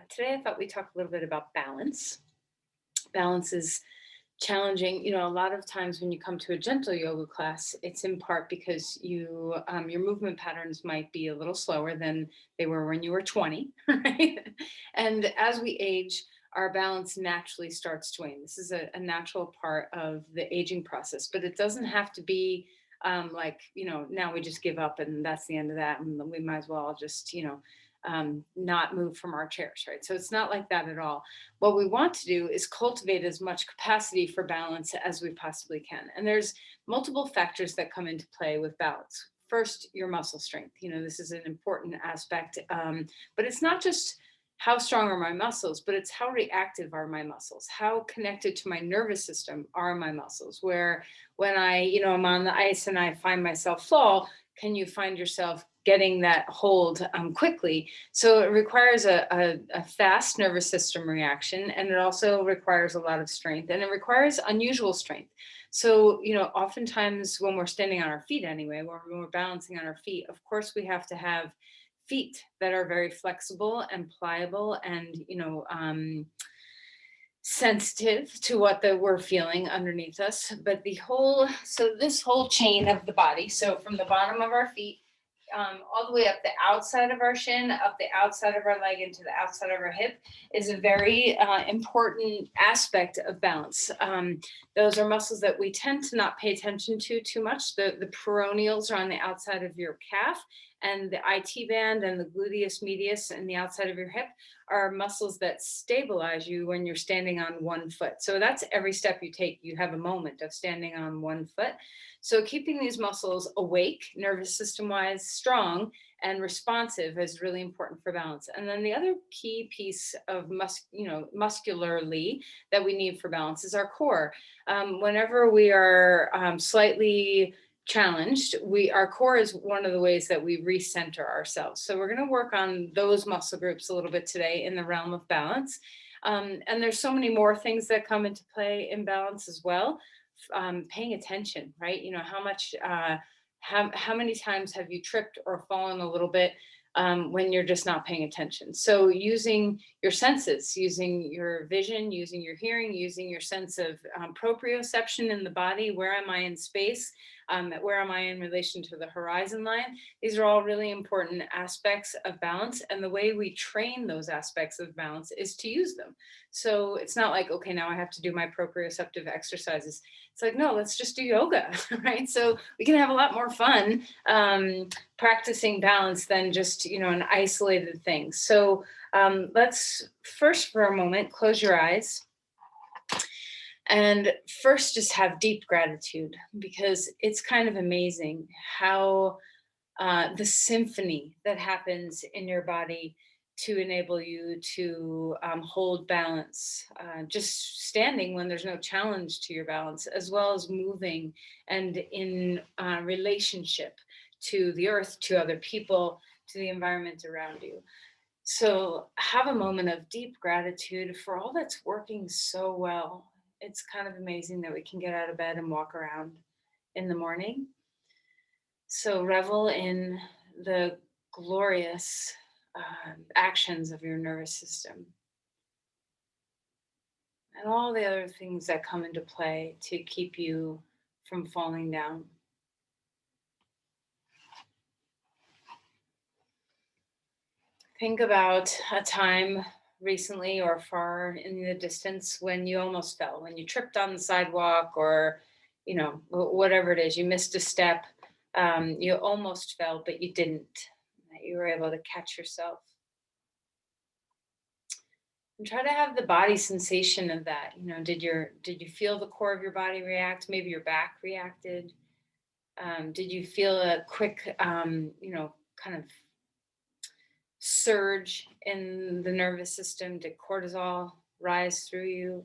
Today I thought we'd talk a little bit about balance. Balance is challenging. A lot of times when you come to a gentle yoga class, it's in part because your movement patterns might be a little slower than they were when you were 20, right? And as we age, our balance naturally starts to wane. This is a natural part of the aging process, but it doesn't have to be like, now we just give up and that's the end of that. And we might as well just, not move from our chairs, right? So it's not like that at all. What we want to do is cultivate as much capacity for balance as we possibly can. And there's multiple factors that come into play with balance. First, your muscle strength. This is an important aspect, but it's not just how strong are my muscles, but it's how reactive are my muscles? How connected to my nervous system are my muscles? Where when I'm on the ice and I find myself fall, can you find yourself getting that hold quickly? So it requires a fast nervous system reaction, and it also requires a lot of strength, and it requires unusual strength. So, oftentimes when we're standing on our feet anyway, when we're balancing on our feet, of course, we have to have feet that are very flexible and pliable and, sensitive to what we're feeling underneath us. But this whole chain of the body, so from the bottom of our feet all the way up the outside of our shin, up the outside of our leg, into the outside of our hip, is a very important aspect of balance. Those are muscles that we tend to not pay attention to too much. The peroneals are on the outside of your calf, and the IT band and the gluteus medius and the outside of your hip are muscles that stabilize you when you're standing on one foot. So that's every step you take. You have a moment of standing on one foot. So keeping these muscles awake, nervous system wise, strong and responsive is really important for balance. And then the other key piece of muscularly that we need for balance is our core. Whenever we are slightly challenged, our core is one of the ways that we recenter ourselves. So we're going to work on those muscle groups a little bit today in the realm of balance. And there's so many more things that come into play in balance as well. Paying attention, right? How many times have you tripped or fallen a little bit when you're just not paying attention? So using your senses, using your vision, using your hearing, using your sense of proprioception in the body. Where am I in space? Where am I in relation to the horizon line? These are all really important aspects of balance. And the way we train those aspects of balance is to use them. So it's not like, okay, now I have to do my proprioceptive exercises. It's like, no, let's just do yoga, right? So we can have a lot more fun practicing balance than just, an isolated thing. So let's first for a moment, close your eyes. And first, just have deep gratitude, because it's kind of amazing how the symphony that happens in your body to enable you to hold balance, just standing when there's no challenge to your balance, as well as moving and in relationship to the earth, to other people, to the environment around you. So have a moment of deep gratitude for all that's working so well. It's kind of amazing that we can get out of bed and walk around in the morning. So revel in the glorious actions of your nervous system and all the other things that come into play to keep you from falling down. Think about a time recently or far in the distance when you almost fell, when you tripped on the sidewalk, or, whatever it is, you missed a step, you almost fell, but you didn't. You were able to catch yourself. And try to have the body sensation of that. Did you feel the core of your body react? Maybe your back reacted. Did you feel a quick, kind of surge in the nervous system? Did cortisol rise through you?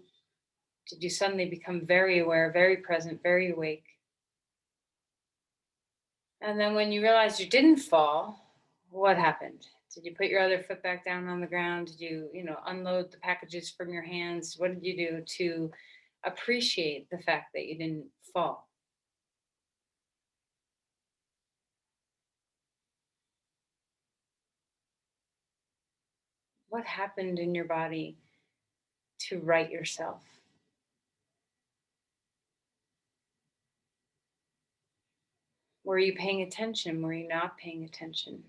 Did you suddenly become very aware, very present, very awake? And then when you realized you didn't fall, what happened? Did you put your other foot back down on the ground? Did you, unload the packages from your hands? What did you do to appreciate the fact that you didn't fall? What happened in your body to right yourself? Were you paying attention? Were you not paying attention?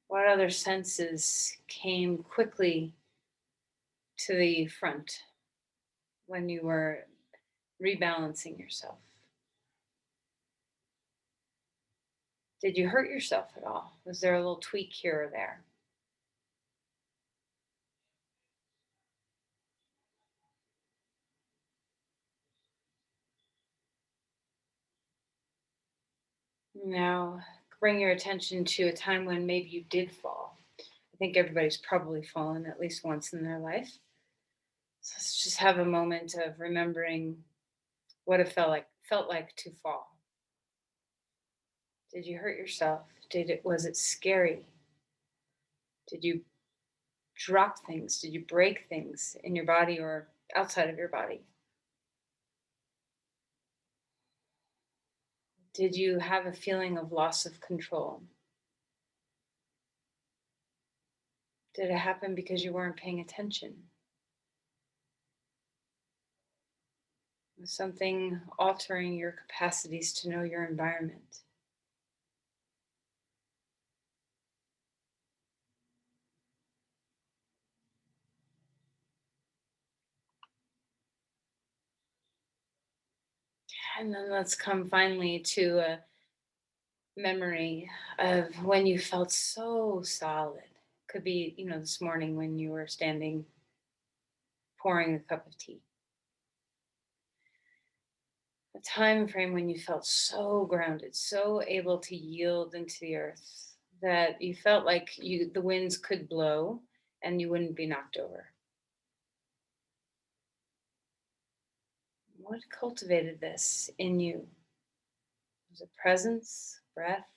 What other senses came quickly to the front when you were rebalancing yourself? Did you hurt yourself at all? Was there a little tweak here or there? Now, bring your attention to a time when maybe you did fall. I think everybody's probably fallen at least once in their life. So let's just have a moment of remembering what it felt like to fall. Did you hurt yourself? Did it was it scary? Did you drop things? Did you break things in your body or outside of your body? Did you have a feeling of loss of control? Did it happen because you weren't paying attention? Was something altering your capacities to know your environment? And then let's come finally to a memory of when you felt so solid. Could be, this morning when you were standing pouring a cup of tea. A time frame when you felt so grounded, so able to yield into the earth that you felt like the winds could blow and you wouldn't be knocked over. What cultivated this in you? Was it presence, breath,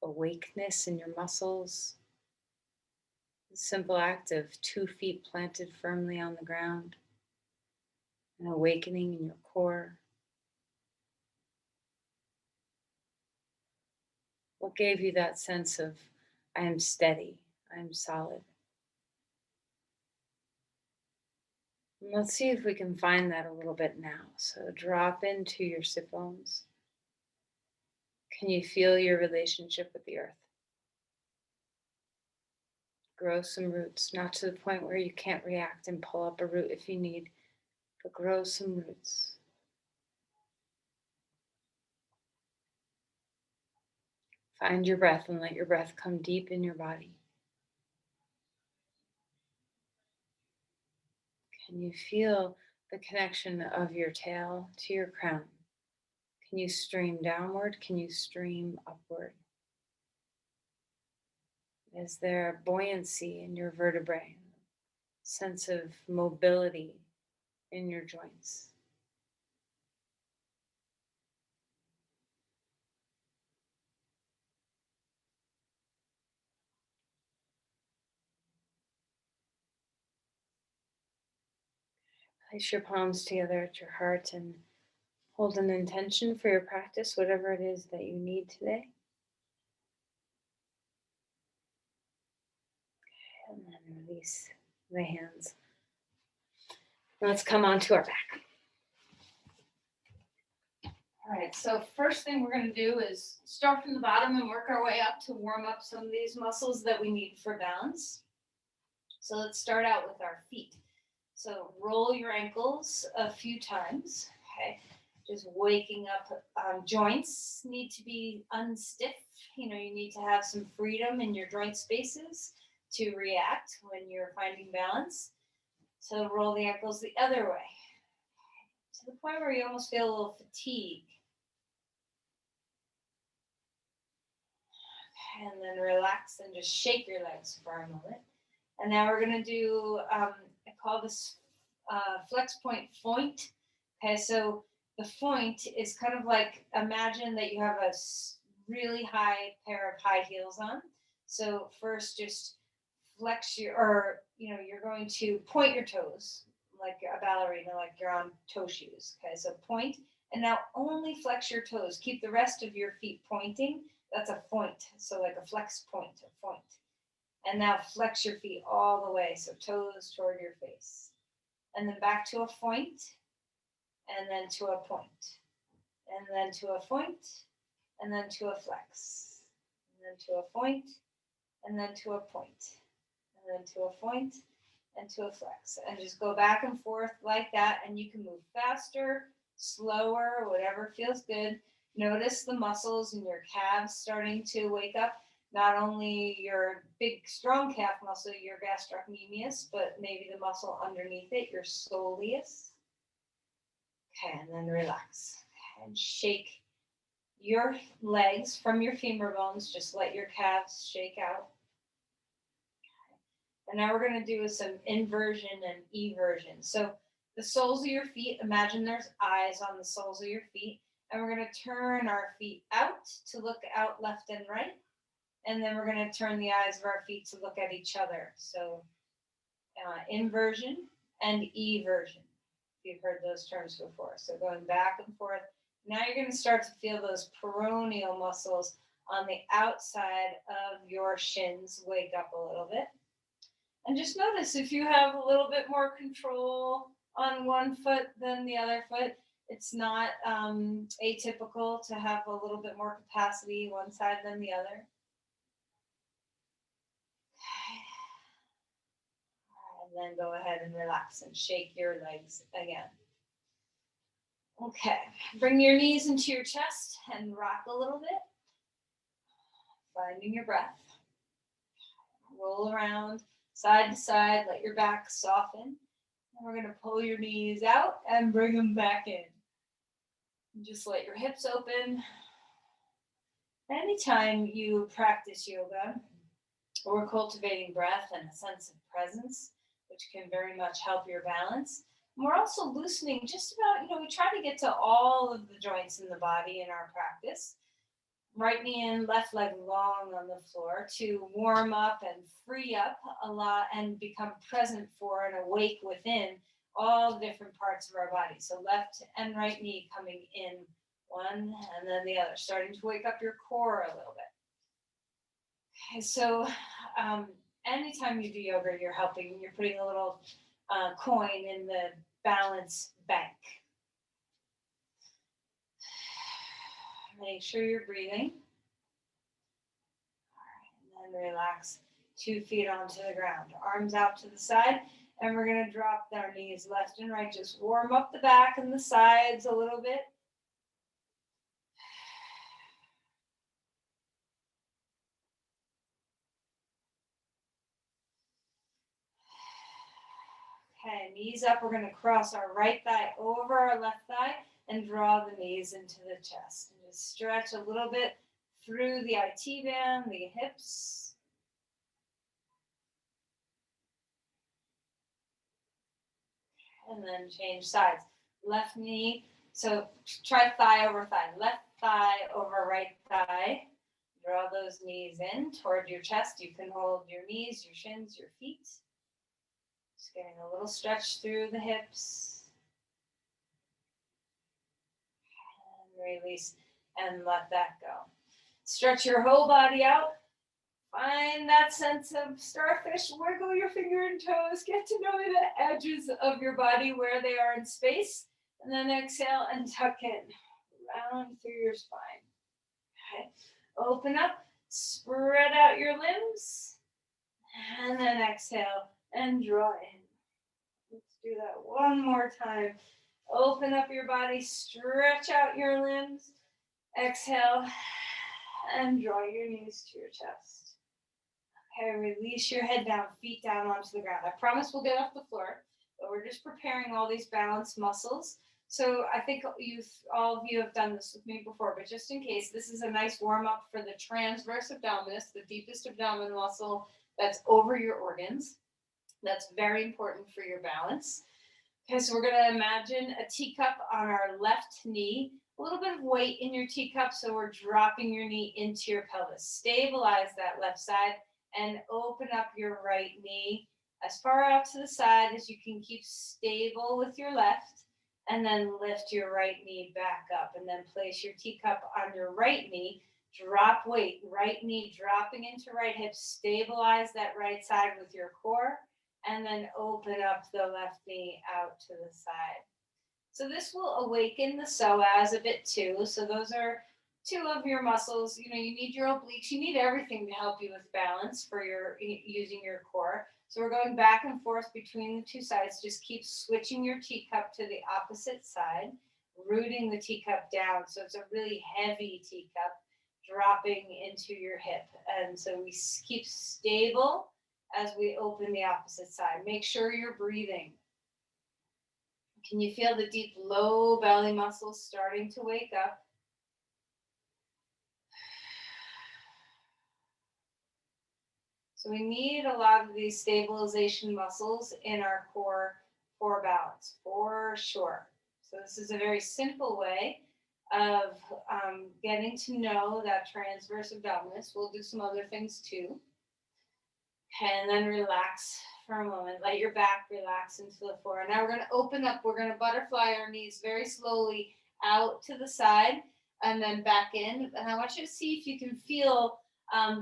awakeness in your muscles? The simple act of 2 feet planted firmly on the ground, an awakening in your core. What gave you that sense of, I am steady, I am solid? And let's see if we can find that a little bit now. So drop into your sit bones. Can you feel your relationship with the earth? Grow some roots, not to the point where you can't react and pull up a root if you need, but grow some roots. Find your breath and let your breath come deep in your body. Can you feel the connection of your tail to your crown? Can you stream downward? Can you stream upward? Is there buoyancy in your vertebrae? Sense of mobility in your joints? Place your palms together at your heart and hold an intention for your practice, whatever it is that you need today. And then release the hands. Let's come onto our back. All right, so first thing we're going to do is start from the bottom and work our way up to warm up some of these muscles that we need for balance. So let's start out with our feet. So roll your ankles a few times, okay? Just waking up. Joints need to be unstiff. You need to have some freedom in your joint spaces to react when you're finding balance. So roll the ankles the other way to the point where you almost feel a little fatigue. And then relax and just shake your legs for a moment. And now we're going to do, I call this flex point foint. Okay, so the foint is kind of like, imagine that you have a really high pair of high heels on. So first just flex you're going to point your toes like a ballerina, like you're on toe shoes. Okay, so point, and now only flex your toes. Keep the rest of your feet pointing, That's a point. So like a flex point, a point. And now flex your feet all the way. So toes toward your face. And then back to a point, and then to a point, and then to a point, and then to a flex, and then to a point, and then to a point, and then to a point, and to a flex. And just go back and forth like that. And you can move faster, slower, whatever feels good. Notice the muscles in your calves starting to wake up. Not only your big, strong calf muscle, your gastrocnemius, but maybe the muscle underneath it, your soleus. Okay, and then relax. Okay, and shake your legs from your femur bones. Just let your calves shake out. And now we're going to do some inversion and eversion. So the soles of your feet, imagine there's eyes on the soles of your feet. And we're going to turn our feet out to look out left and right. And then we're going to turn the eyes of our feet to look at each other. So inversion and eversion, if you've heard those terms before. So going back and forth. Now you're going to start to feel those peroneal muscles on the outside of your shins wake up a little bit. And just notice if you have a little bit more control on one foot than the other foot. It's not atypical to have a little bit more capacity one side than the other. And then go ahead and relax and shake your legs again. Okay, bring your knees into your chest and rock a little bit. Finding your breath. Roll around side to side, let your back soften. And we're going to pull your knees out and bring them back in. Just let your hips open. Anytime you practice yoga, we're cultivating breath and a sense of presence, which can very much help your balance. And we're also loosening just about, we try to get to all of the joints in the body in our practice. Right knee in, left leg long on the floor to warm up and free up a lot and become present for and awake within all different parts of our body. So left and right knee coming in, one and then the other, starting to wake up your core a little bit. Okay, so anytime you do yoga, you're putting a little coin in the balance bank. Make sure you're breathing. All right, and then relax. 2 feet onto the ground, arms out to the side, and we're going to drop our knees left and right. Just warm up the back and the sides a little bit. Okay, knees up. We're going to cross our right thigh over our left thigh and draw the knees into the chest. And just stretch a little bit through the IT band, the hips. And then change sides. Left knee, so try thigh over thigh. Left thigh over right thigh. Draw those knees in toward your chest. You can hold your knees, your shins, your feet. Just getting a little stretch through the hips. And release and let that go. Stretch your whole body out. Find that sense of starfish. Wiggle your finger and toes. Get to know the edges of your body, where they are in space. And then exhale and tuck in. Round through your spine. Okay. Open up. Spread out your limbs. And then exhale and draw in. Let's do that one more time. Open up your body. Stretch out your limbs. Exhale and draw your knees to your chest. Okay, release your head down, feet down onto the ground. I promise we'll get off the floor, but we're just preparing all these balance muscles. So I think all of you have done this with me before, but just in case, this is a nice warm up for the transverse abdominis, the deepest abdominal muscle that's over your organs. That's very important for your balance. Okay, so we're going to imagine a teacup on our left knee, a little bit of weight in your teacup, so we're dropping your knee into your pelvis. Stabilize that left side. And open up your right knee as far out to the side as you can, keep stable with your left. And then lift your right knee back up. And then place your teacup on your right knee. Drop weight, right knee dropping into right hip, stabilize that right side with your core, and then open up the left knee out to the side. So this will awaken the psoas a bit too. So those are two of your muscles. You know, you need your obliques, you need everything to help you with balance for your using your core. So we're going back and forth between the two sides. Just keep switching your teacup to the opposite side, rooting the teacup down. So it's a really heavy teacup dropping into your hip. And so we keep stable as we open the opposite side. Make sure you're breathing. Can you feel the deep low belly muscles starting to wake up? So we need a lot of these stabilization muscles in our core for balance, for sure. So this is a very simple way of getting to know that transverse abdominis. We'll do some other things too. And then relax for a moment. Let your back relax into the floor. Now we're going to open up. We're going to butterfly our knees very slowly out to the side and then back in. And I want you to see if you can feel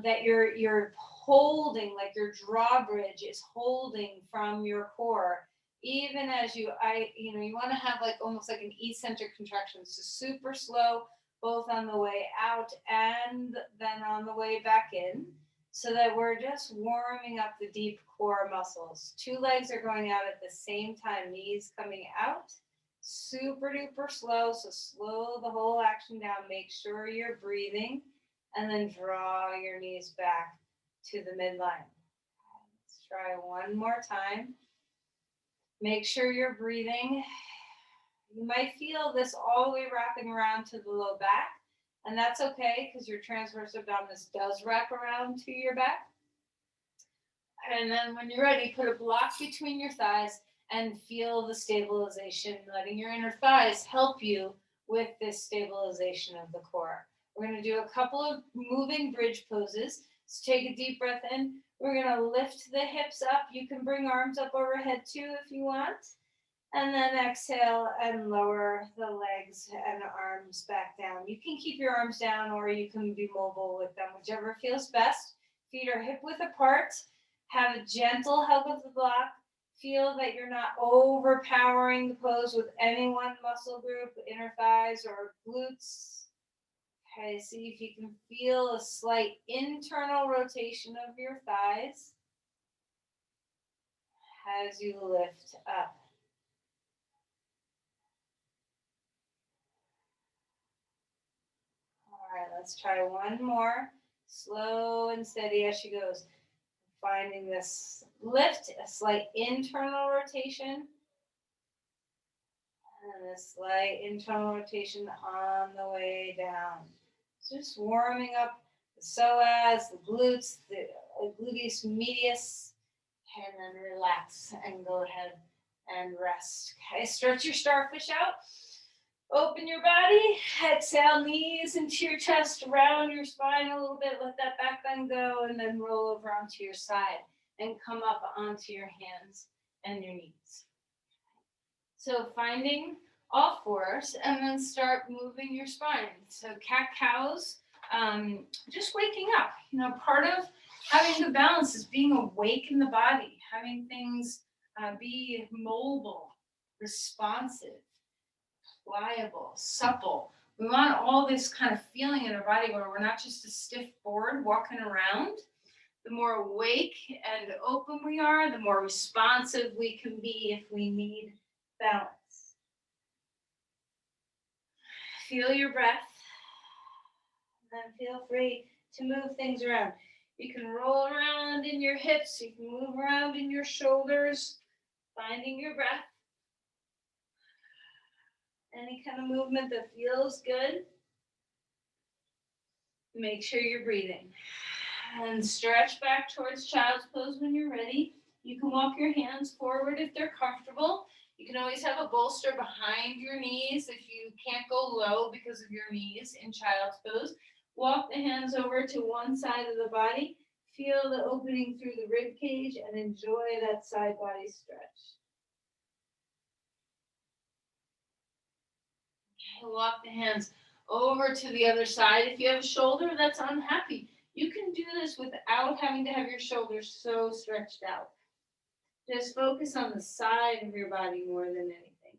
that you're holding, like your drawbridge is holding from your core. Even as you want to have like almost like an eccentric contraction. So super slow, both on the way out and then on the way back in, so that we're just warming up the deep core muscles. Two legs are going out at the same time, knees coming out, super duper slow. So slow the whole action down. Make sure you're breathing and then draw your knees back to the midline. Let's try one more time. Make sure you're breathing. You might feel this all the way wrapping around to the low back, and that's okay because your transverse abdominis does wrap around to your back. And then when you're ready, put a block between your thighs and feel the stabilization, letting your inner thighs help you with this stabilization of the core. We're going to do a couple of moving bridge poses. So take a deep breath in. We're going to lift the hips up. You can bring arms up overhead too if you want. And then exhale and lower the legs and arms back down. You can keep your arms down or you can be mobile with them, whichever feels best. Feet are hip width apart. Have a gentle hug of the block. Feel that you're not overpowering the pose with any one muscle group, inner thighs or glutes. Okay, see if you can feel a slight internal rotation of your thighs as you lift up. All right, let's try one more. Slow and steady as she goes. Finding this lift, a slight internal rotation, and a slight internal rotation on the way down. Just warming up the psoas, the glutes, the gluteus medius, and then relax and go ahead and rest. Okay, stretch your starfish out. Open your body. Exhale, knees into your chest, round your spine a little bit. Let that back bend go, and then roll over onto your side and come up onto your hands and your knees. So finding all fours, and then start moving your spine. So cat-cows, just waking up. You know, part of having good balance is being awake in the body, having things be mobile, responsive, pliable, supple. We want all this kind of feeling in our body where we're not just a stiff board walking around. The more awake and open we are, the more responsive we can be if we need balance. Feel your breath, and then feel free to move things around. You can roll around in your hips, you can move around in your shoulders, finding your breath. Any kind of movement that feels good. Make sure you're breathing. And stretch back towards child's pose when you're ready. You can walk your hands forward if they're comfortable. You can always have a bolster behind your knees if you can't go low because of your knees in child's pose. Walk the hands over to one side of the body. Feel the opening through the rib cage and enjoy that side body stretch. Okay, walk the hands over to the other side. If you have a shoulder that's unhappy, you can do this without having to have your shoulders so stretched out. Just focus on the side of your body more than anything.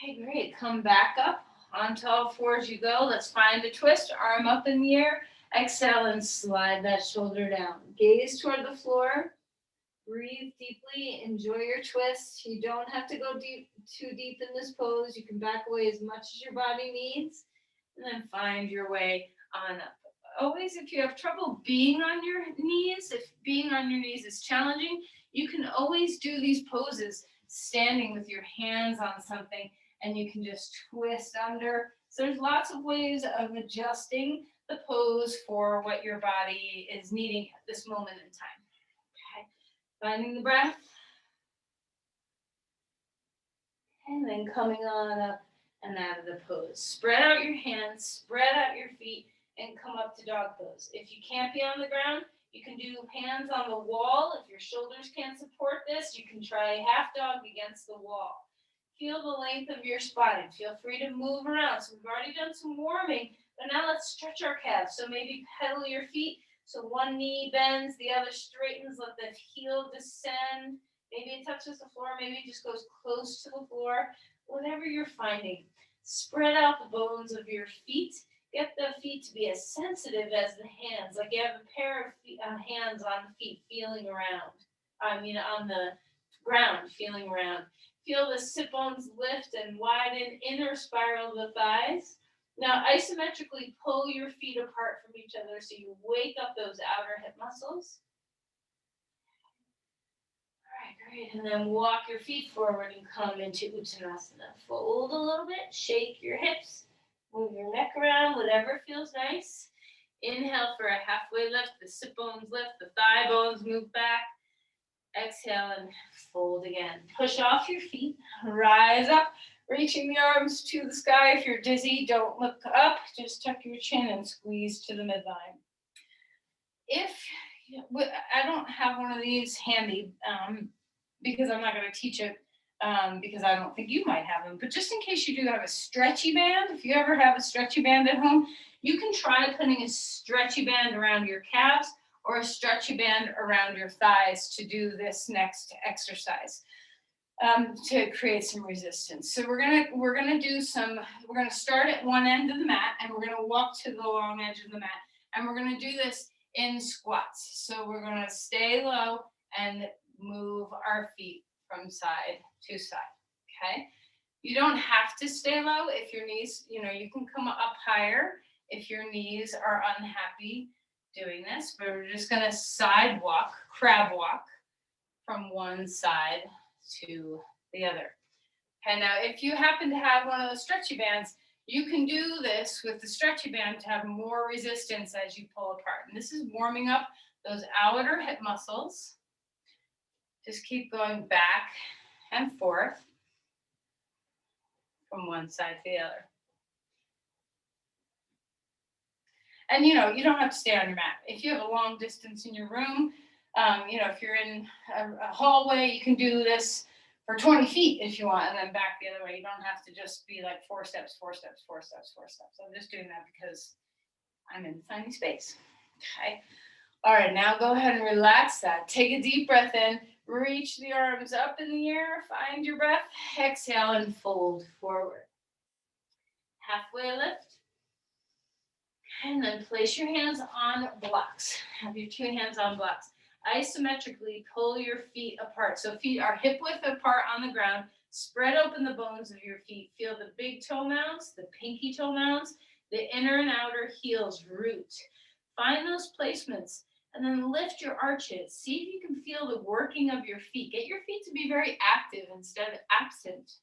Okay, great. Come back up onto all fours you go. Let's find a twist. Arm up in the air. Exhale and slide that shoulder down. Gaze toward the floor. Breathe deeply. Enjoy your twist. You don't have to go too deep in this pose. You can back away as much as your body needs. And then find your way on up. Always, if you have trouble being on your knees, if being on your knees is challenging, you can always do these poses standing with your hands on something, and you can just twist under. So there's lots of ways of adjusting the pose for what your body is needing at this moment in time. Okay, finding the breath. And then coming on up and out of the pose. Spread out your hands, spread out your feet, and come up to dog pose. If you can't be on the ground, you can do hands on the wall. If your shoulders can't support this, you can try half dog against the wall. Feel the length of your spine. Feel free to move around. So we've already done some warming, but now let's stretch our calves. So maybe pedal your feet. So one knee bends, the other straightens, let the heel descend. Maybe it touches the floor, maybe it just goes close to the floor. Whatever you're finding. Spread out the bones of your feet. Get the feet to be as sensitive as the hands, like you have a pair of hands on the feet feeling around. On the ground, feeling around. Feel the sit bones lift and widen, inner spiral the thighs. Now, isometrically pull your feet apart from each other so you wake up those outer hip muscles. All right, great. And then walk your feet forward and come into Uttanasana. Fold a little bit, shake your hips. Move your neck around, whatever feels nice. Inhale for a halfway lift. The sit bones lift, the thigh bones move back. Exhale and fold again. Push off your feet, rise up, reaching the arms to the sky. If you're dizzy, don't look up. Just tuck your chin and squeeze to the midline. I don't have one of these handy because I'm not going to teach it. Because I don't think you might have them, but just in case you do have a stretchy band, if you ever have a stretchy band at home, you can try putting a stretchy band around your calves or a stretchy band around your thighs to do this next exercise to create some resistance. So we're gonna start at one end of the mat and we're gonna walk to the long edge of the mat, and we're gonna do this in squats. So we're gonna stay low and move our feet from side to side, okay? You don't have to stay low if your knees, you can come up higher if your knees are unhappy doing this, but we're just gonna side walk, crab walk from one side to the other. Okay, now if you happen to have one of those stretchy bands, you can do this with the stretchy band to have more resistance as you pull apart. And this is warming up those outer hip muscles. Just keep going back and forth from one side to the other. And you don't have to stay on your mat. If you have a long distance in your room, if you're in a hallway, you can do this for 20 feet if you want, and then back the other way. You don't have to just be like 4 steps, 4 steps, 4 steps, 4 steps. I'm just doing that because I'm in tiny space. Okay. All right, now go ahead and relax that. Take a deep breath in. Reach the arms up in the air. Find your breath. Exhale and fold forward. Halfway lift. And then place your hands on blocks. Have your 2 hands on blocks. Isometrically pull your feet apart. So feet are hip width apart on the ground. Spread open the bones of your feet. Feel the big toe mounds, the pinky toe mounds, the inner and outer heels root. Find those placements and then lift your arches. See if you can feel the working of your feet. Get your feet to be very active instead of absent.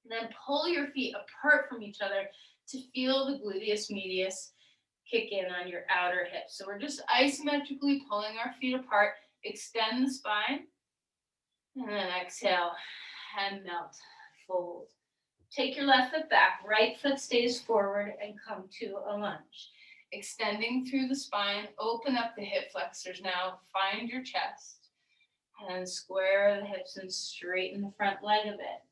And then pull your feet apart from each other to feel the gluteus medius kick in on your outer hips. So we're just isometrically pulling our feet apart. Extend the spine. And then exhale and melt, fold. Take your left foot back, right foot stays forward and come to a lunge. Extending through the spine, open up the hip flexors now, find your chest, and then square the hips and straighten the front leg a bit.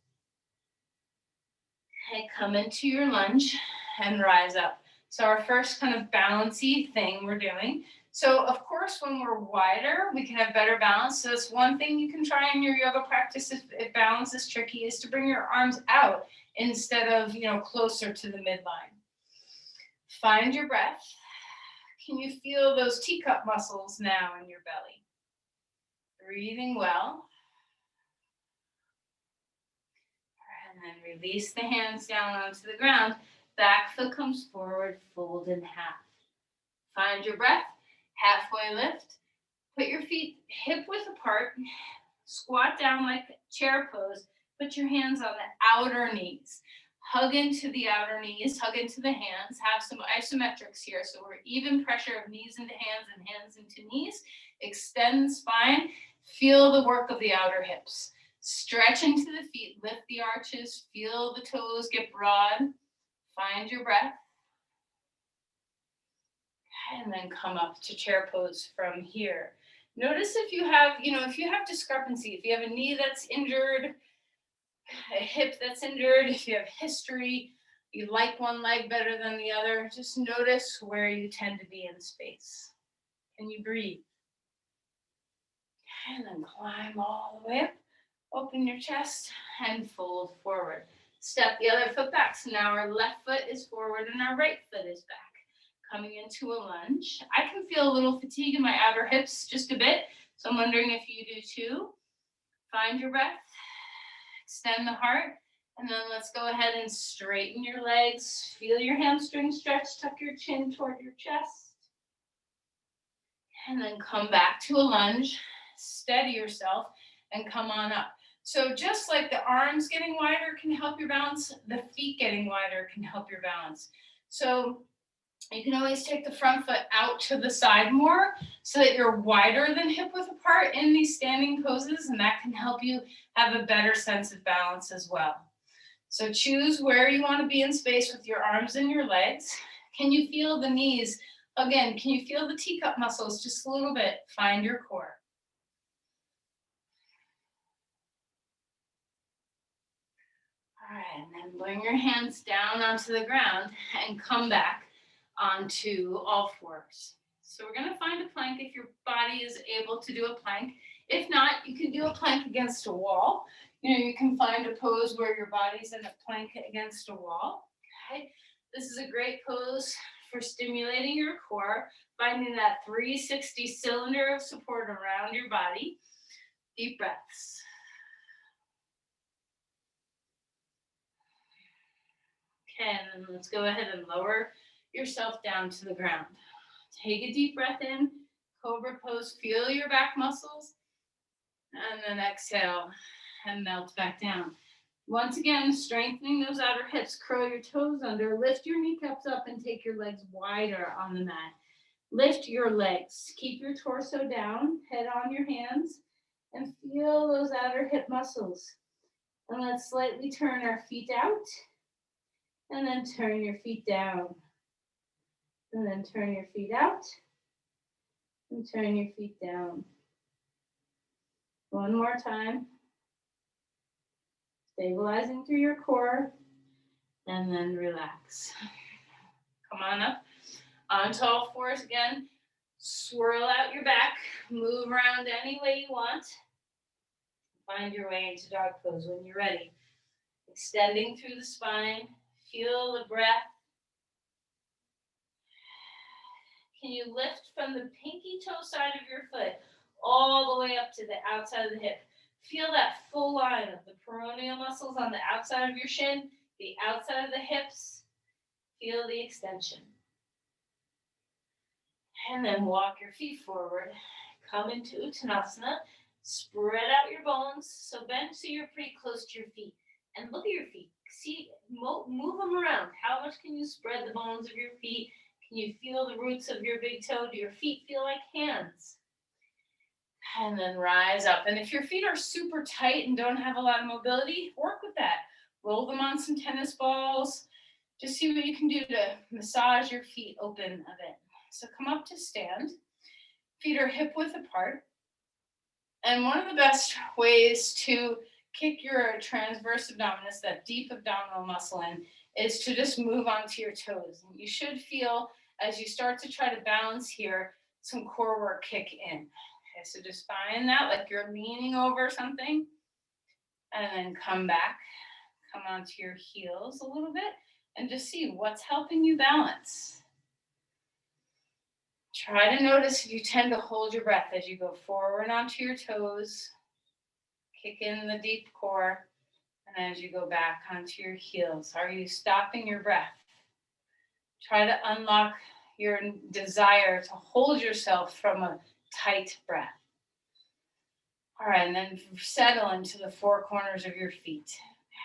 And come into your lunge and rise up. So our first kind of balancy thing we're doing. So of course, when we're wider, we can have better balance. So that's one thing you can try in your yoga practice if balance is tricky, is to bring your arms out instead of, closer to the midline. Find your breath. Can you feel those teacup muscles now in your belly? Breathing well. And then release the hands down onto the ground. Back foot comes forward, fold in half. Find your breath, halfway lift. Put your feet hip width apart. Squat down like chair pose. Put your hands on the outer knees. Hug into the outer knees, hug into the hands. Have some isometrics here. So we're even pressure of knees into hands and hands into knees. Extend the spine. Feel the work of the outer hips. Stretch into the feet, lift the arches, feel the toes get broad. Find your breath. And then come up to chair pose from here. Notice if you have discrepancy, if you have a knee that's injured, a hip that's injured, if you have history, you like one leg better than the other, just notice where you tend to be in space. Can you breathe? And then climb all the way up. Open your chest and fold forward. Step the other foot back. So now our left foot is forward and our right foot is back. Coming into a lunge. I can feel a little fatigue in my outer hips just a bit. So I'm wondering if you do too. Find your breath. Extend the heart. And then let's go ahead and straighten your legs. Feel your hamstrings stretch. Tuck your chin toward your chest. And then come back to a lunge. Steady yourself and come on up. So just like the arms getting wider can help your balance, the feet getting wider can help your balance. So you can always take the front foot out to the side more so that you're wider than hip width apart in these standing poses, and that can help you have a better sense of balance as well. So choose where you want to be in space with your arms and your legs. Can you feel the knees? Again, can you feel the teacup muscles just a little bit? Find your core. All right, and then bring your hands down onto the ground and come back onto all fours. So we're going to find a plank if your body is able to do a plank. If not, you can do a plank against a wall. You can find a pose where your body's in a plank against a wall. Okay, this is a great pose for stimulating your core, finding that 360 cylinder of support around your body. Deep breaths. Okay, and then let's go ahead and lower yourself down to the ground. Take a deep breath in, cobra pose, feel your back muscles, and then exhale and melt back down. Once again, strengthening those outer hips, curl your toes under, lift your kneecaps up and take your legs wider on the mat. Lift your legs, keep your torso down, head on your hands, and feel those outer hip muscles. And let's slightly turn our feet out. And then turn your feet down. And then turn your feet out. And turn your feet down. One more time. Stabilizing through your core. And then relax. Come on up. Onto all fours again. Swirl out your back. Move around any way you want. Find your way into dog pose when you're ready. Extending through the spine. Feel the breath. Can you lift from the pinky toe side of your foot all the way up to the outside of the hip? Feel that full line of the peroneal muscles on the outside of your shin, the outside of the hips. Feel the extension. And then walk your feet forward. Come into Uttanasana. Spread out your bones. So bend so you're pretty close to your feet. And look at your feet. See, move them around. How much can you spread the bones of your feet? Can you feel the roots of your big toe? Do your feet feel like hands? And then rise up. And if your feet are super tight and don't have a lot of mobility, work with that. Roll them on some tennis balls. Just see what you can do to massage your feet open a bit. So come up to stand. Feet are hip width apart. And one of the best ways to kick your transverse abdominis, that deep abdominal muscle in, is to just move onto your toes. And you should feel, as you start to try to balance here, some core work kick in. Okay, so just find that like you're leaning over something, and then come back, come onto your heels a little bit, and just see what's helping you balance. Try to notice if you tend to hold your breath as you go forward onto your toes, kick in the deep core, and as you go back onto your heels. Are you stopping your breath? Try to unlock your desire to hold yourself from a tight breath. All right, and then settle into the four corners of your feet.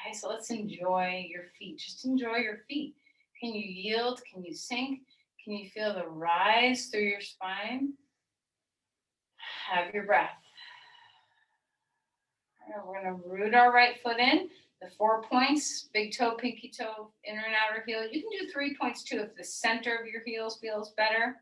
Okay, so let's enjoy your feet. Just enjoy your feet. Can you yield? Can you sink? Can you feel the rise through your spine? Have your breath. All right, we're going to root our right foot in. The 4 points, big toe, pinky toe, inner and outer heel. You can do 3 points too if the center of your heels feels better.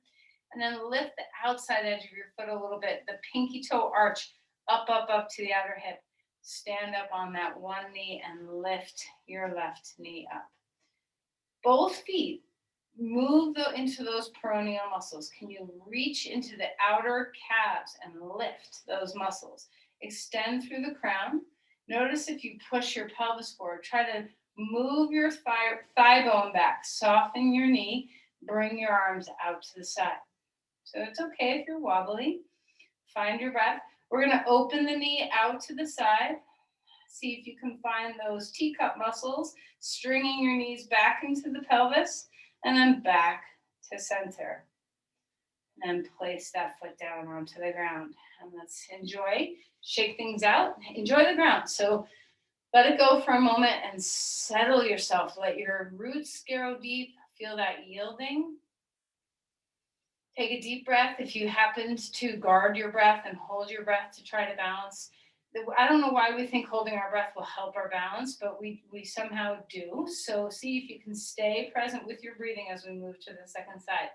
And then lift the outside edge of your foot a little bit. The pinky toe arch up, up, up to the outer hip. Stand up on that one knee and lift your left knee up. Both feet move into those peroneal muscles. Can you reach into the outer calves and lift those muscles? Extend through the crown. Notice if you push your pelvis forward. Try to move your thigh bone back. Soften your knee. Bring your arms out to the side. So it's okay if you're wobbly. Find your breath. We're going to open the knee out to the side. See if you can find those teacup muscles, stringing your knees back into the pelvis, and then back to center. And then place that foot down onto the ground. And let's enjoy, shake things out, enjoy the ground. So let it go for a moment and settle yourself. Let your roots go deep, feel that yielding. Take a deep breath. If you happened to guard your breath and hold your breath to try to balance, I don't know why we think holding our breath will help our balance, but we somehow do. So see if you can stay present with your breathing as we move to the second side.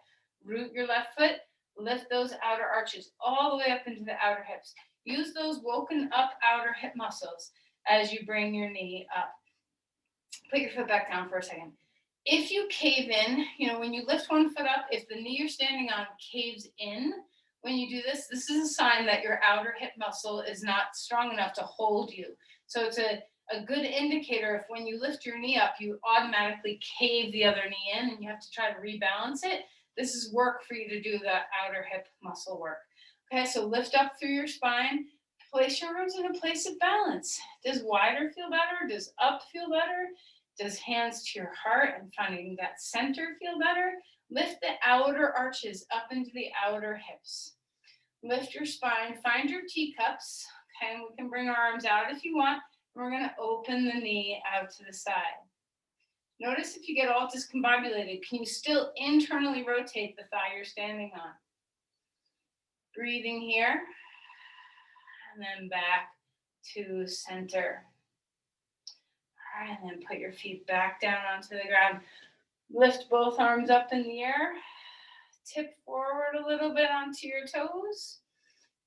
Root your left foot, lift those outer arches all the way up into the outer hips. Use those woken up outer hip muscles as you bring your knee up. Put your foot back down for a second. If you cave in, when you lift one foot up, if the knee you're standing on caves in, when you do this, this is a sign that your outer hip muscle is not strong enough to hold you. So it's a good indicator if when you lift your knee up, you automatically cave the other knee in and you have to try to rebalance it. This is work for you to do the outer hip muscle work. Okay, so lift up through your spine. Place your arms in a place of balance. Does wider feel better? Does up feel better? Does hands to your heart and finding that center feel better? Lift the outer arches up into the outer hips. Lift your spine, find your teacups. Okay, and we can bring our arms out if you want. We're going to open the knee out to the side. Notice if you get all discombobulated, can you still internally rotate the thigh you're standing on? Breathing here, and then back to center. All right, and then put your feet back down onto the ground. Lift both arms up in the air. Tip forward a little bit onto your toes.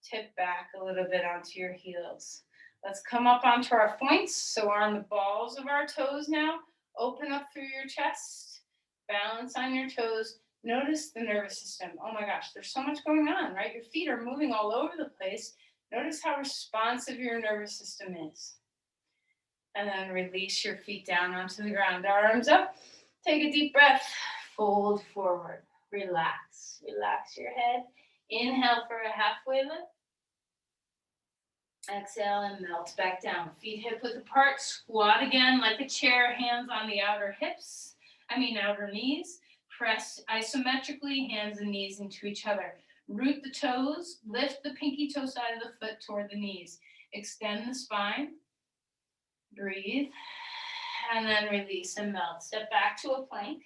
Tip back a little bit onto your heels. Let's come up onto our points. So we're on the balls of our toes now. Open up through your chest. Balance on your toes. Notice the nervous system. Oh my gosh, there's so much going on, right? Your feet are moving all over the place. Notice how responsive your nervous system is. And then release your feet down onto the ground. Arms up. Take a deep breath. Fold forward. Relax. Relax your head. Inhale for a halfway lift. Exhale and melt back down. Feet hip width apart. Squat again like a chair. Hands on the outer outer knees. Press isometrically, hands and knees into each other. Root the toes. Lift the pinky toe side of the foot toward the knees. Extend the spine. Breathe. And then release and melt. Step back to a plank.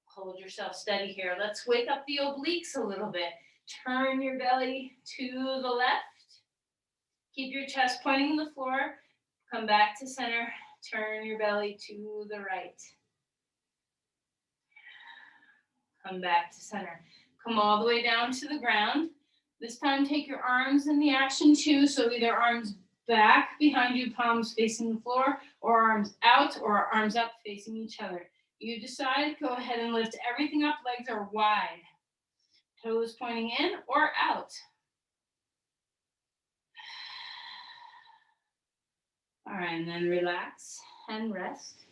Hold yourself steady here. Let's wake up the obliques a little bit. Turn your belly to the left. Keep your chest pointing to the floor. Come back to center. Turn your belly to the right. Come back to center. Come all the way down to the ground. This time take your arms in the action too. So either arms back behind you, palms facing the floor, or arms out, or arms up facing each other. You decide, go ahead and lift everything up, legs are wide. Toes pointing in or out. All right, and then relax and rest.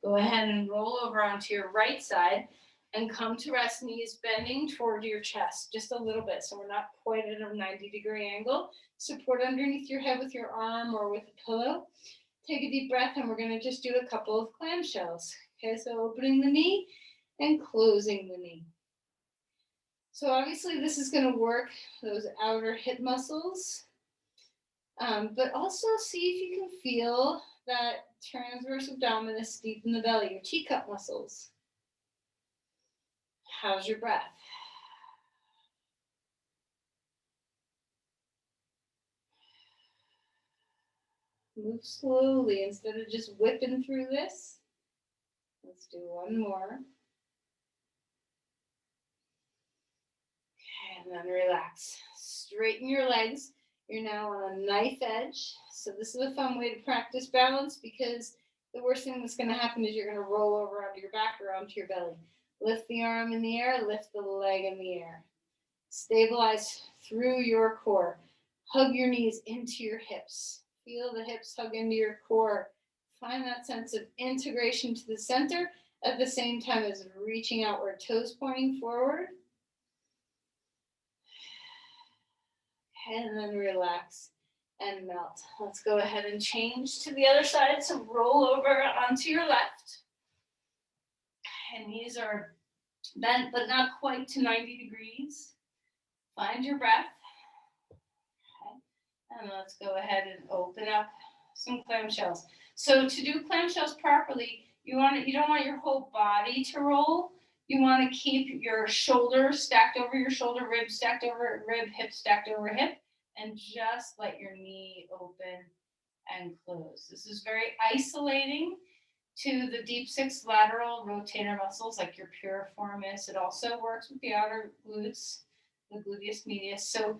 Go ahead and roll over onto your right side and come to rest, knees bending toward your chest just a little bit. So we're not quite at a 90-degree angle. Support underneath your head with your arm or with a pillow. Take a deep breath, and we're going to just do a couple of clamshells. Okay, so opening the knee and closing the knee. So obviously this is going to work those outer hip muscles, but also see if you can feel that transverse abdominis deep in the belly, your teacup muscles. How's your breath? Move slowly instead of just whipping through this. Let's do one more. Okay, and then relax. Straighten your legs. You're now on a knife edge. So this is a fun way to practice balance, because the worst thing that's going to happen is you're going to roll over onto your back or onto your belly. Lift the arm in the air, lift the leg in the air. Stabilize through your core. Hug your knees into your hips. Feel the hips hug into your core. Find that sense of integration to the center at the same time as reaching outward, toes pointing forward. And then relax and melt. Let's go ahead and change to the other side. So roll over onto your left. And knees are bent, but not quite to 90 degrees. Find your breath. Okay. And let's go ahead and open up some clamshells. So to do clamshells properly, you don't want your whole body to roll. You want to keep your shoulder stacked over your shoulder, rib stacked over rib, hip stacked over hip, and just let your knee open and close. This is very isolating to the deep six lateral rotator muscles, like your piriformis. It also works with the outer glutes, the gluteus medius. So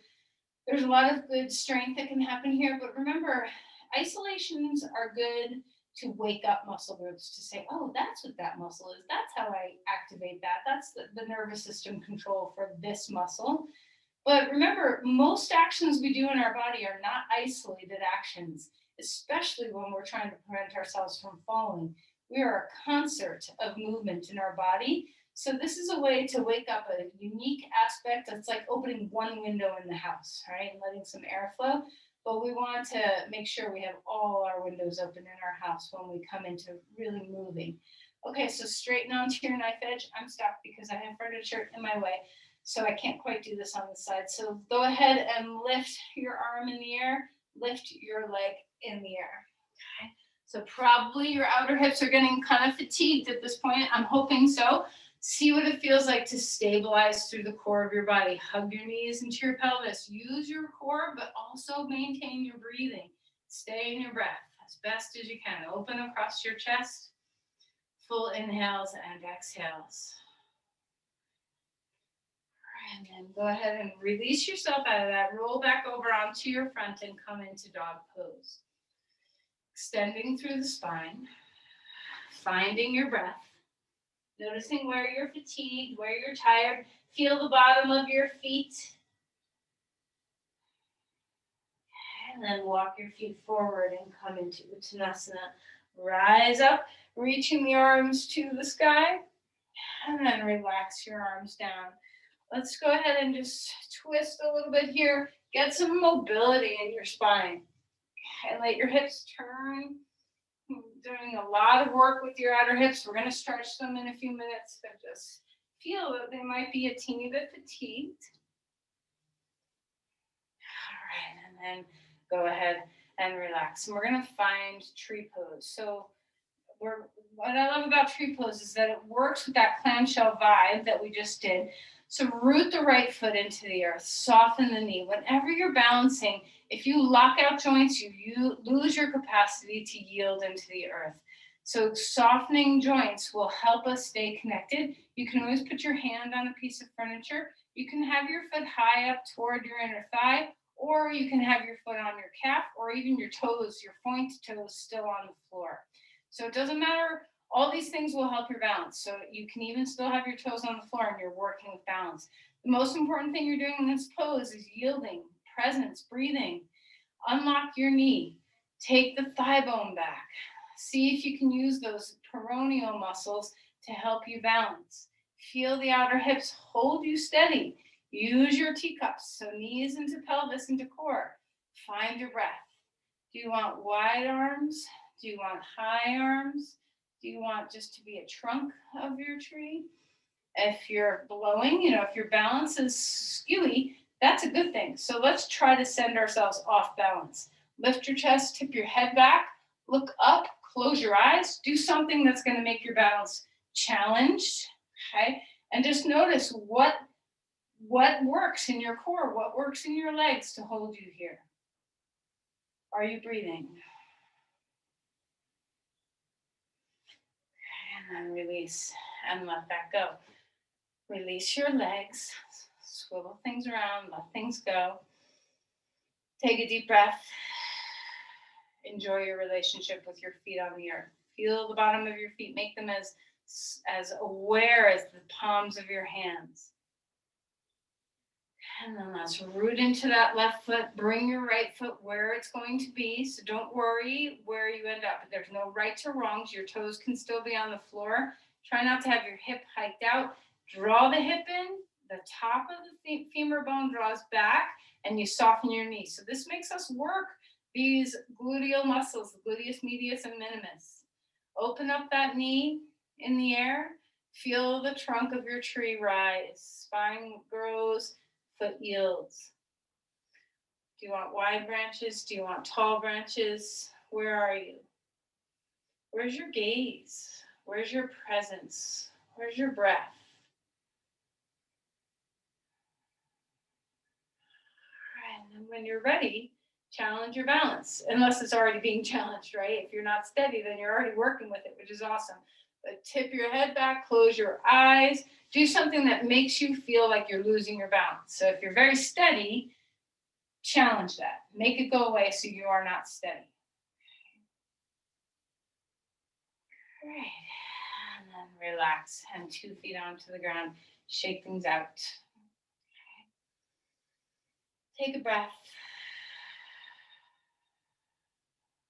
there's a lot of good strength that can happen here. But remember, isolations are good to wake up muscle groups, to say, oh, that's what that muscle is. That's how I activate that. That's the nervous system control for this muscle. But remember, most actions we do in our body are not isolated actions, especially when we're trying to prevent ourselves from falling. We are a concert of movement in our body. So this is a way to wake up a unique aspect. It's like opening one window in the house, right? And letting some airflow. But we want to make sure we have all our windows open in our house when we come into really moving. Okay, so straighten onto your knife edge. I'm stuck because I have furniture in my way, so I can't quite do this on the side. So go ahead and lift your arm in the air, lift your leg in the air. Okay, so probably your outer hips are getting kind of fatigued at this point. I'm hoping so. See what it feels like to stabilize through the core of your body. Hug your knees into your pelvis. Use your core, but also maintain your breathing. Stay in your breath as best as you can. Open across your chest. Full inhales and exhales. And then go ahead and release yourself out of that. Roll back over onto your front and come into dog pose. Extending through the spine. Finding your breath. Noticing where you're fatigued, where you're tired. Feel the bottom of your feet. And then walk your feet forward and come into Uttanasana. Rise up, reaching the arms to the sky. And then relax your arms down. Let's go ahead and just twist a little bit here. Get some mobility in your spine. And let your hips turn. Doing a lot of work with your outer hips. We're going to stretch them in a few minutes, but just feel that they might be a teeny bit fatigued. All right, and then go ahead and relax. And we're going to find tree pose. So what I love about tree pose is that it works with that clamshell vibe that we just did. So root the right foot into the earth, soften the knee. Whenever you're balancing, if you lock out joints, you lose your capacity to yield into the earth. So softening joints will help us stay connected. You can always put your hand on a piece of furniture. You can have your foot high up toward your inner thigh, or you can have your foot on your calf, or even your toes, your pointed toes still on the floor. So it doesn't matter. All these things will help your balance. So you can even still have your toes on the floor and you're working with balance. The most important thing you're doing in this pose is yielding, presence, breathing. Unlock your knee. Take the thigh bone back. See if you can use those peroneal muscles to help you balance. Feel the outer hips hold you steady. Use your teacups, so knees into pelvis, into core. Find your breath. Do you want wide arms? Do you want high arms? Do you want just to be a trunk of your tree? If you're blowing, if your balance is skewy, that's a good thing. So let's try to send ourselves off balance. Lift your chest, tip your head back, look up, close your eyes, do something that's going to make your balance challenged, okay? And just notice what works in your core, what works in your legs to hold you here. Are you breathing? And then release and let that go. Release your legs, swivel things around, let things go. Take a deep breath. Enjoy your relationship with your feet on the earth. Feel the bottom of your feet. Make them as aware as the palms of your hands. And then let's root into that left foot. Bring your right foot where it's going to be. So don't worry where you end up. There's no rights or wrongs. Your toes can still be on the floor. Try not to have your hip hiked out. Draw the hip in. The top of the femur bone draws back, and you soften your knee. So this makes us work these gluteal muscles, the gluteus medius and minimus. Open up that knee in the air. Feel the trunk of your tree rise. Spine grows, foot yields. Do you want wide branches? Do you want tall branches? Where are you? Where's your gaze? Where's your presence? Where's your breath? All right, and then when you're ready, challenge your balance, unless it's already being challenged, right? If you're not steady, then you're already working with it, which is awesome. But tip your head back, close your eyes, do something that makes you feel like you're losing your balance. So if you're very steady, challenge that. Make it go away so you are not steady. Great. And then relax and 2 feet onto the ground. Shake things out. Okay. Take a breath.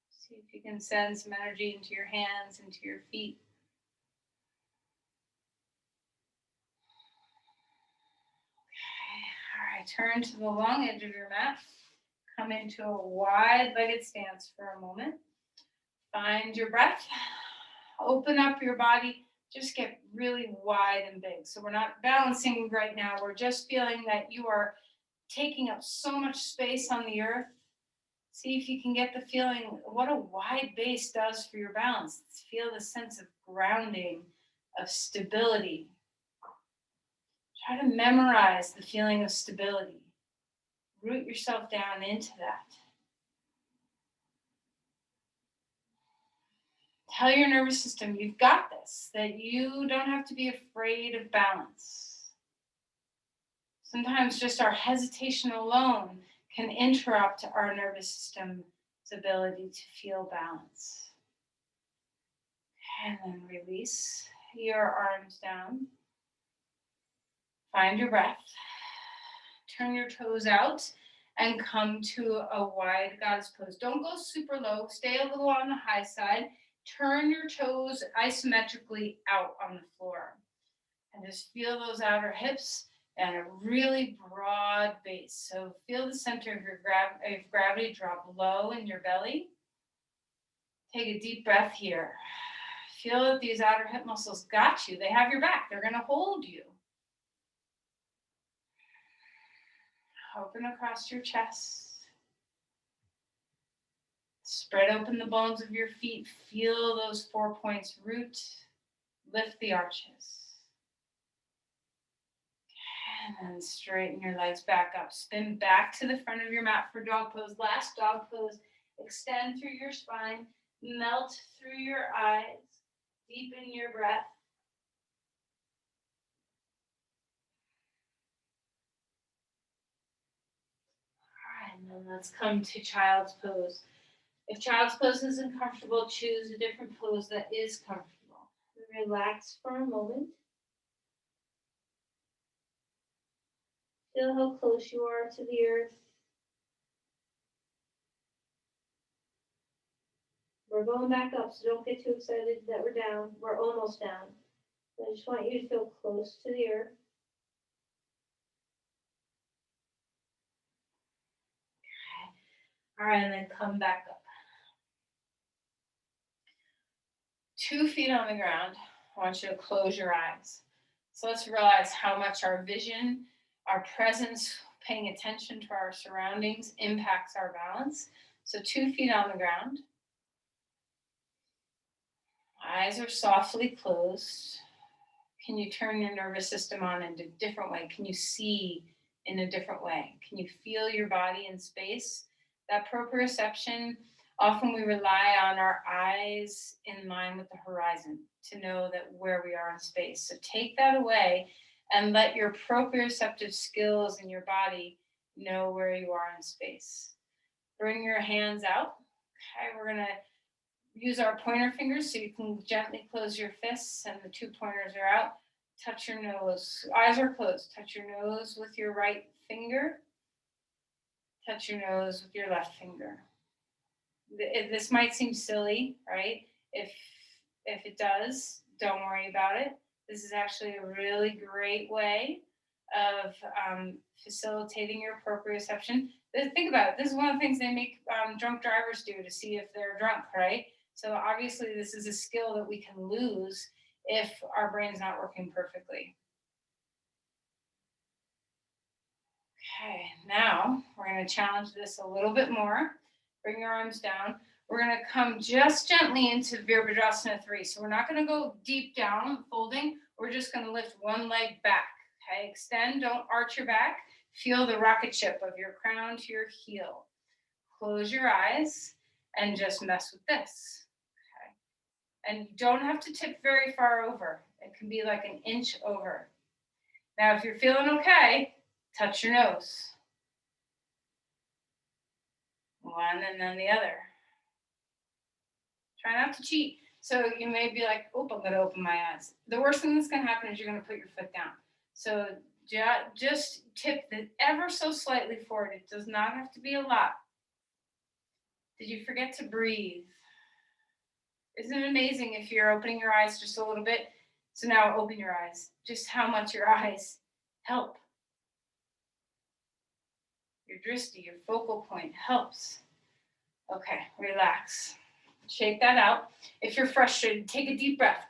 See if you can send some energy into your hands, into your feet. Okay. All right. Turn to the long edge of your mat. Come into a wide-legged stance for a moment. Find your breath. Open up your body. Just get really wide and big. So we're not balancing right now. We're just feeling that you are taking up so much space on the earth. See if you can get the feeling what a wide base does for your balance. Feel the sense of grounding, of stability. Try to memorize the feeling of stability. Root yourself down into that. Tell your nervous system you've got this, that you don't have to be afraid of balance. Sometimes just our hesitation alone can interrupt our nervous system's ability to feel balance. And then release your arms down. Find your breath. Turn your toes out and come to a wide goddess pose. Don't go super low. Stay a little on the high side. Turn your toes isometrically out on the floor. And just feel those outer hips and a really broad base. So feel the center of your gravity drop low in your belly. Take a deep breath here. Feel that these outer hip muscles got you. They have your back. They're going to hold you. Open across your chest. Spread open the bones of your feet. Feel those 4 points root. Lift the arches. And then straighten your legs back up. Spin back to the front of your mat for dog pose. Last dog pose. Extend through your spine. Melt through your eyes. Deepen your breath. All right, and let's come to child's pose. If child's pose isn't comfortable, choose a different pose that is comfortable. Relax for a moment. Feel how close you are to the earth. We're going back up, so don't get too excited that we're down. We're almost down. I just want you to feel close to the earth. All right, and then come back up. 2 feet on the ground. I want you to close your eyes. So let's realize how much our vision, our presence, paying attention to our surroundings impacts our balance. So 2 feet on the ground. Eyes are softly closed. Can you turn your nervous system on in a different way? Can you see in a different way? Can you feel your body in space? That proprioception, often we rely on our eyes in line with the horizon to know that where we are in space. So take that away and let your proprioceptive skills in your body know where you are in space. Bring your hands out. Okay, we're gonna use our pointer fingers so you can gently close your fists and the 2 pointers are out. Touch your nose. Eyes are closed. Touch your nose with your right finger. Touch your nose with your left finger. This might seem silly, right? If it does, don't worry about it. This is actually a really great way of facilitating your proprioception. Think about it. This is one of the things they make drunk drivers do to see if they're drunk, right? So obviously this is a skill that we can lose if our brain's not working perfectly. Okay, now we're going to challenge this a little bit more. Bring your arms down. We're going to come just gently into Virabhadrasana 3. So we're not going to go deep down folding. We're just going to lift one leg back. Okay, extend, don't arch your back. Feel the rocket ship of your crown to your heel. Close your eyes and just mess with this. Okay, and you don't have to tip very far over. It can be like an inch over. Now, if you're feeling okay, touch your nose. One and then the other. Try not to cheat. So you may be like, oh, I'm going to open my eyes. The worst thing that's going to happen is you're going to put your foot down. So just tip it ever so slightly forward. It does not have to be a lot. Did you forget to breathe? Isn't it amazing if you're opening your eyes just a little bit? So now open your eyes. Just how much your eyes help. Your drishti, your focal point helps. Okay, relax. Shake that out. If you're frustrated, take a deep breath.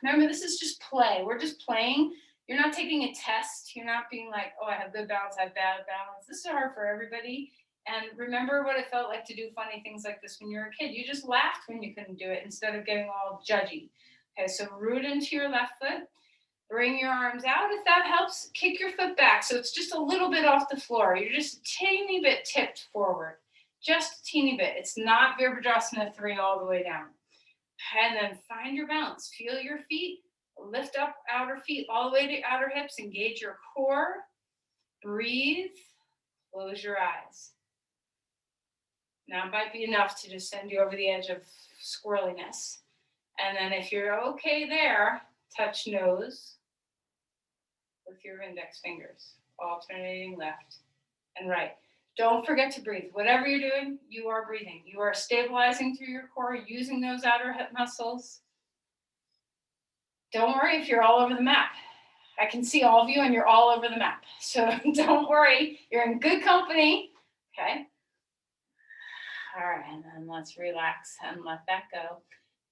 Remember, this is just play. We're just playing. You're not taking a test. You're not being like, oh, I have good balance, I have bad balance. This is hard for everybody. And remember what it felt like to do funny things like this when you were a kid. You just laughed when you couldn't do it instead of getting all judgy. Okay, so root into your left foot. Bring your arms out. If that helps, kick your foot back. So it's just a little bit off the floor. You're just a teeny bit tipped forward. Just a teeny bit. It's not Virabhadrasana 3 all the way down. And then find your balance. Feel your feet. Lift up outer feet all the way to outer hips. Engage your core. Breathe. Close your eyes. Now it might be enough to just send you over the edge of squirreliness. And then if you're okay there, touch nose with your index fingers, alternating left and right. Don't forget to breathe. Whatever you're doing, you are breathing. You are stabilizing through your core, using those outer hip muscles. Don't worry if you're all over the map. I can see all of you and you're all over the map. So don't worry, you're in good company, okay? All right, and then let's relax and let that go.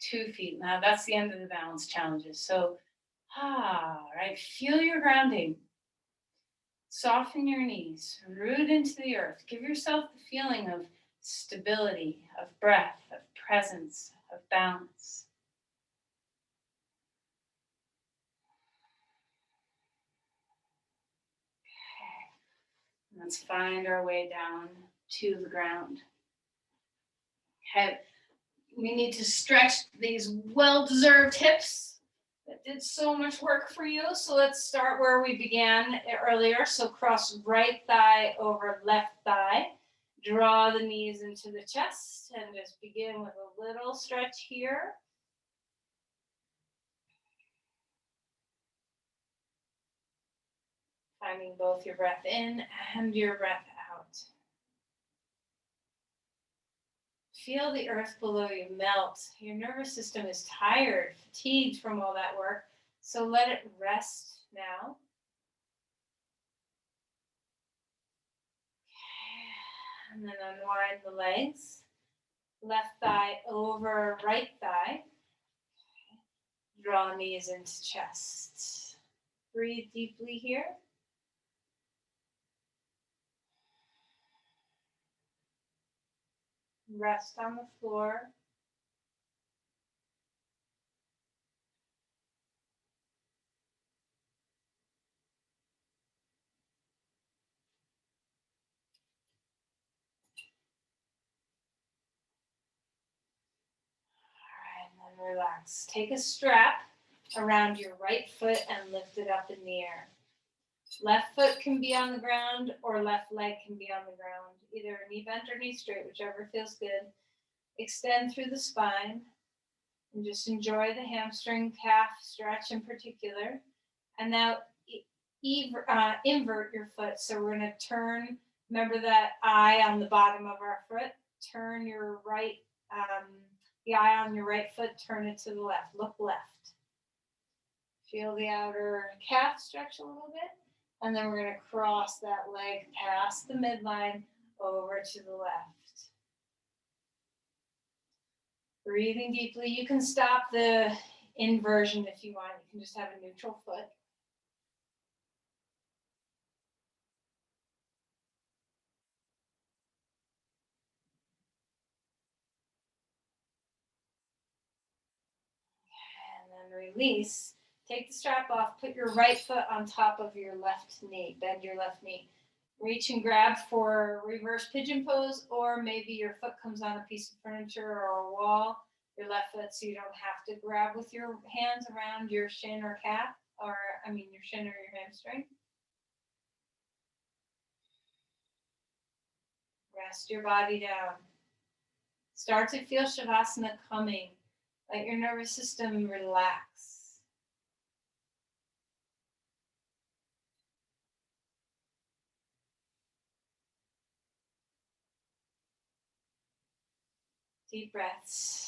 2 feet. Now that's the end of the balance challenges. So, all right, feel your grounding. Soften your knees, root into the earth. Give yourself the feeling of stability, of breath, of presence, of balance. Okay. Let's find our way down to the ground. Okay. We need to stretch these well-deserved hips. That did so much work for you. So let's start where we began earlier. So cross right thigh over left thigh. Draw the knees into the chest and just begin with a little stretch here. Finding both your breath in and your breath out. Feel the earth below you melt. Your nervous system is tired, fatigued from all that work, so let it rest now. And then unwind the legs. Left thigh over right thigh. Draw knees into chest. Breathe deeply here. Rest on the floor. All right, and then relax. Take a strap around your right foot and lift it up in the air. Left foot can be on the ground or left leg can be on the ground, either knee bent or knee straight, whichever feels good. Extend through the spine and just enjoy the hamstring calf stretch in particular. And now invert your foot. So we're going to turn, remember that eye on the bottom of our foot, turn your right, the eye on your right foot, turn it to the left, look left. Feel the outer calf stretch a little bit. And then we're going to cross that leg past the midline over to the left. Breathing deeply. You can stop the inversion if you want. You can just have a neutral foot. And then release. Take the strap off. Put your right foot on top of your left knee. Bend your left knee. Reach and grab for reverse pigeon pose, or maybe your foot comes on a piece of furniture or a wall, your left foot, so you don't have to grab with your hands around your shin or calf, your shin or your hamstring. Rest your body down. Start to feel Shavasana coming. Let your nervous system relax. Deep breaths.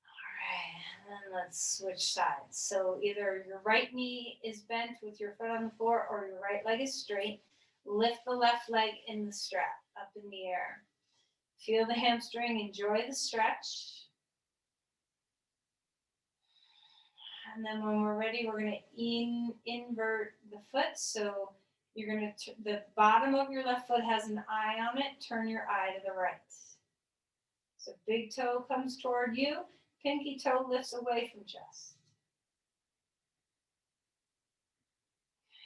All right, and then let's switch sides. So either your right knee is bent with your foot on the floor or your right leg is straight. Lift the left leg in the strap, up in the air. Feel the hamstring, enjoy the stretch. And then when we're ready, we're going to invert the foot. So you're going to, the bottom of your left foot has an eye on it. Turn your eye to the right. So big toe comes toward you. Pinky toe lifts away from chest.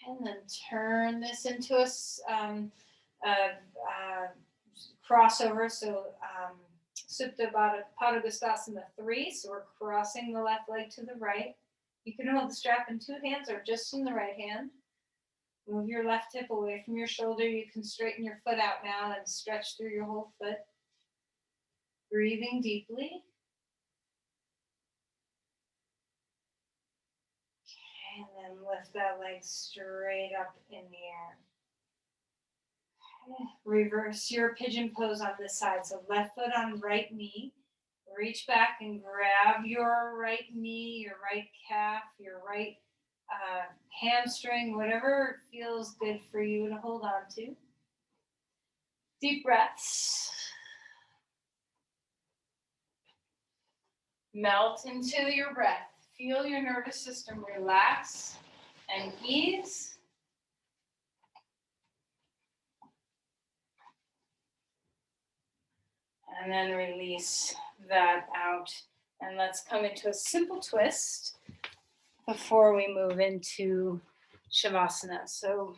And then turn this into a crossover. So Supta Padangusthasana 3. So we're crossing the left leg to the right. You can hold the strap in two hands or just in the right hand. Move your left hip away from your shoulder. You can straighten your foot out now and stretch through your whole foot. Breathing deeply. Okay, and then lift that leg straight up in the air. Okay. Reverse your pigeon pose on this side. So left foot on right knee. Reach back and grab your right knee, your right calf, your right hamstring, whatever feels good for you to hold on to. Deep breaths. Melt into your breath. Feel your nervous system relax and ease. And then release that out. And let's come into a simple twist before we move into Shavasana. So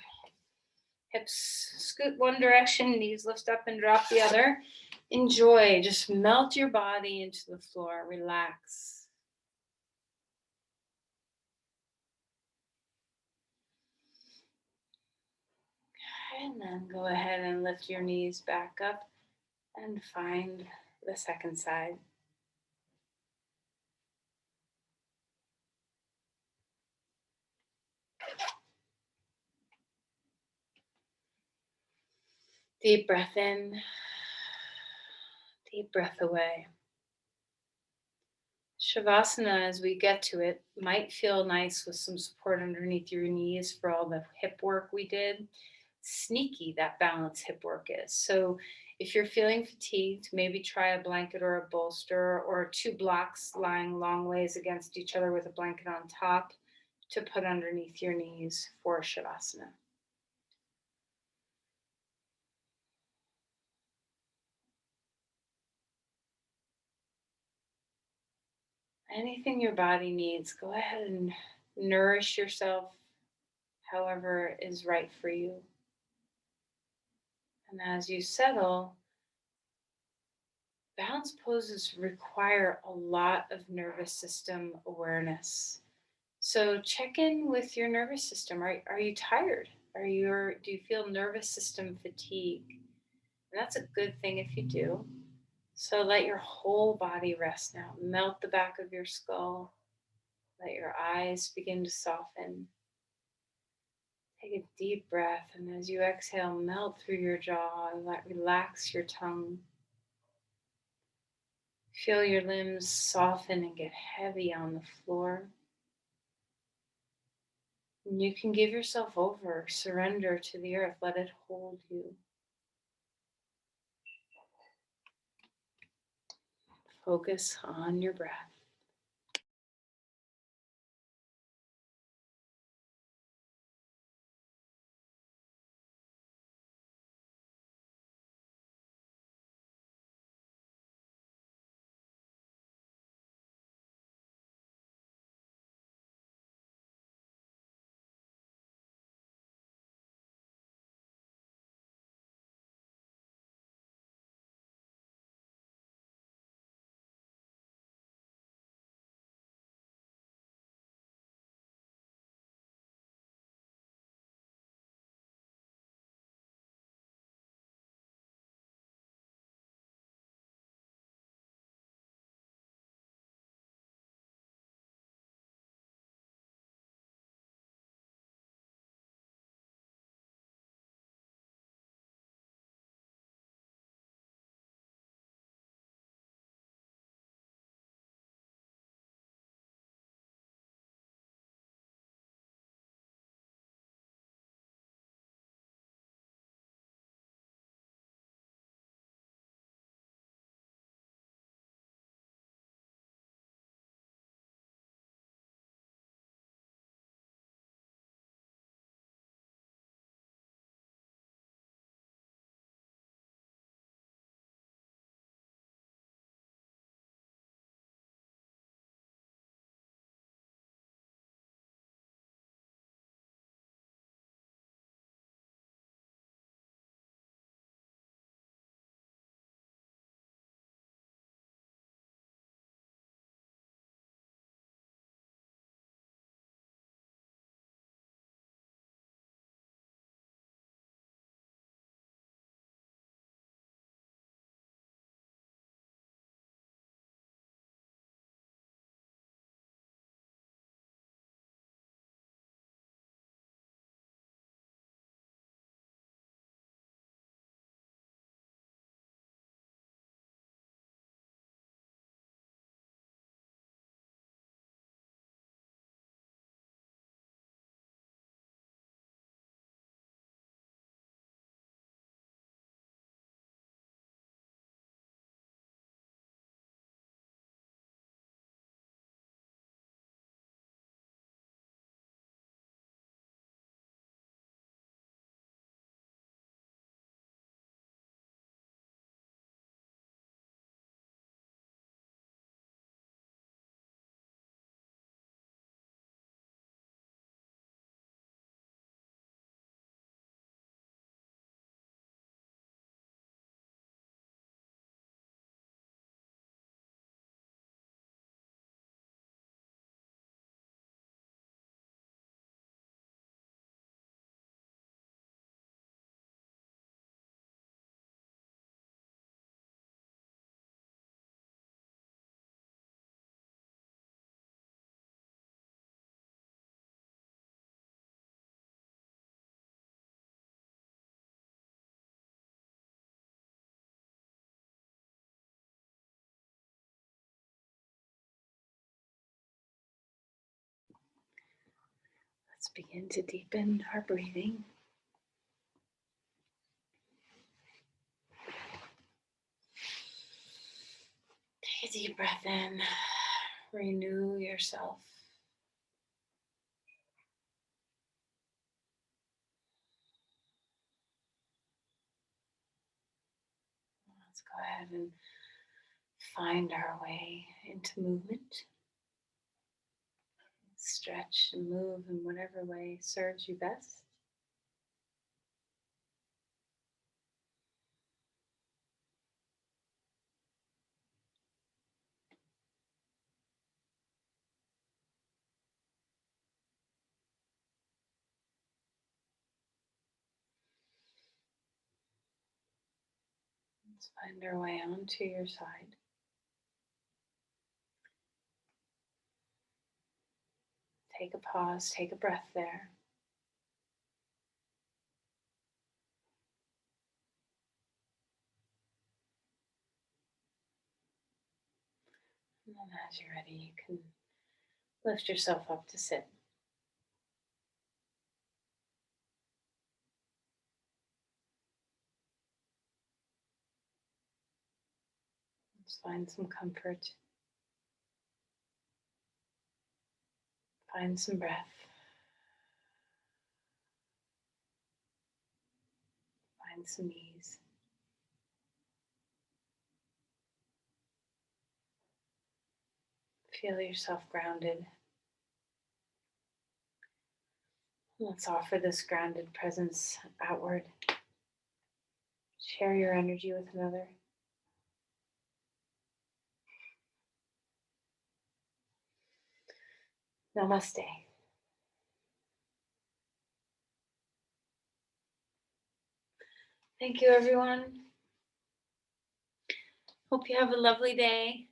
Hips scoot one direction, knees lift up and drop the other. Enjoy, just melt your body into the floor, relax. And then go ahead and lift your knees back up and find the second side. Deep breath in, deep breath away. Shavasana, as we get to it, might feel nice with some support underneath your knees for all the hip work we did. Sneaky that balance hip work is. So if you're feeling fatigued, maybe try a blanket or a bolster or two blocks lying long ways against each other with a blanket on top to put underneath your knees for Shavasana. Anything your body needs, go ahead and nourish yourself however is right for you. And as you settle, balance poses require a lot of nervous system awareness. So check in with your nervous system. Are you tired? Do you feel nervous system fatigue? And that's a good thing if you do. So let your whole body rest now. Melt the back of your skull. Let your eyes begin to soften. Take a deep breath, and as you exhale, melt through your jaw and relax your tongue. Feel your limbs soften and get heavy on the floor. And you can give yourself over, surrender to the earth, let it hold you. Focus on your breath. Let's begin to deepen our breathing. Take a deep breath in. Renew yourself. Let's go ahead and find our way into movement. Stretch and move in whatever way serves you best. Let's find our way onto your side. Take a pause, take a breath there. And then as you're ready, you can lift yourself up to sit. Let's find some comfort. Find some breath. Find some ease. Feel yourself grounded. Let's offer this grounded presence outward. Share your energy with another. Namaste. Thank you, everyone. Hope you have a lovely day.